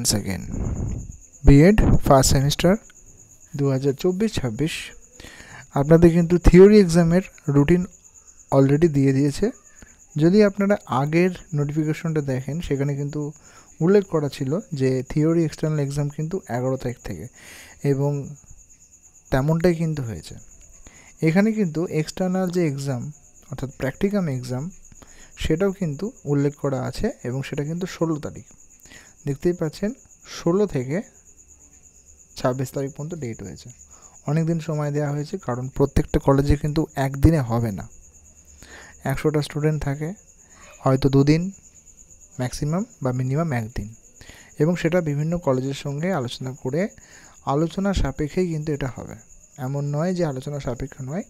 once again. B.Ed first semester 2024-26 আপনাদের কিন্তু theory এক্সামের রুটিন অলরেডি দিয়ে দিয়েছে। যদি আপনারা আগের নোটিফিকেশনটা দেখেন সেখানে কিন্তু উল্লেখ করা ছিল যে থিওরি এক্সটার্নাল এক্সাম কিন্তু 11 তারিখ থেকে, এবং তেমনটাই কিন্তু হয়েছে। এখানে কিন্তু এক্সটার্নাল যে এক্সাম অর্থাৎ প্র্যাকটিকাম এক্সাম সেটাও কিন্তু উল্লেখ করা আছে, এবং সেটা কিন্তু 16 তারিখ। দেখতেই পাচ্ছেন 16 থেকে 26 তারিখ পর্যন্ত ডেট হয়েছে। অনেক দিন সময় দেওয়া হয়েছে, কারণ প্রত্যেকটা কলেজে কিন্তু একদিনে হবে না। 100টা স্টুডেন্ট থাকে, হয়তো 2 দিন ম্যাক্সিমাম বা মিনিমাম 1 দিন, এবং সেটা বিভিন্ন কলেজের সঙ্গে আলোচনা করে আলোচনা সাপেক্ষেই কিন্তু এটা হবে। এমন নয় যে আলোচনা সাপেক্ষ নয়,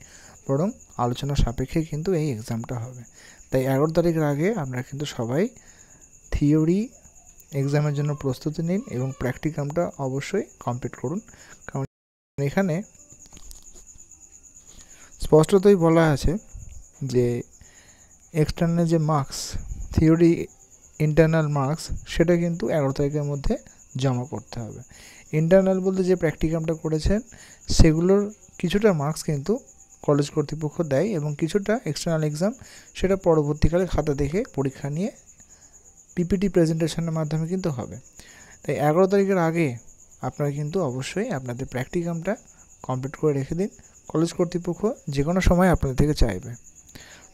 বরং আলোচনা সাপেক্ষেই কিন্তু এই এক্সামটা হবে। তাই 11 তারিখের আগে আপনারা কিন্তু সবাই থিওরি এক্সামের জন্য প্রস্তুতি নিন এবং প্র্যাকটিকামটা অবশ্যই কমপ্লিট করুন। কারণ এখানে স্পষ্টতই বলা আছে যে এক্সটার্নাল যে মার্কস, থিওরি ইন্টারনাল মার্কস, সেটা কিন্তু 11 তারিখের মধ্যে জমা করতে হবে। ইন্টারনাল বলতে যে প্র্যাকটিকামটা করেছেন সেগুলোর কিছুটা মার্কস কিন্তু কলেজ কর্তৃপক্ষ দেয়, এবং কিছুটা এক্সটার্নাল এক্সাম সেটা পরবর্তীকালে খাতা দেখে পরীক্ষা নিয়ে পিপিটি প্রেজেন্টেশনের মাধ্যমে কিন্তু হবে। তাই 11 তারিখের আগে আপনারা কিন্তু অবশ্যই আপনাদের প্র্যাকটিকামটা কমপ্লিট করে রেখে দিন। কলেজ কর্তৃপক্ষ যে কোনো সময় আপনাদের থেকে চাইবে।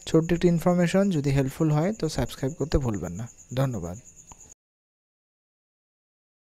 ছোট্ট একটি ইনফরমেশন, যদি হেল্পফুল হয় তো সাবস্ক্রাইব করতে ভুলবেন না। ধন্যবাদ।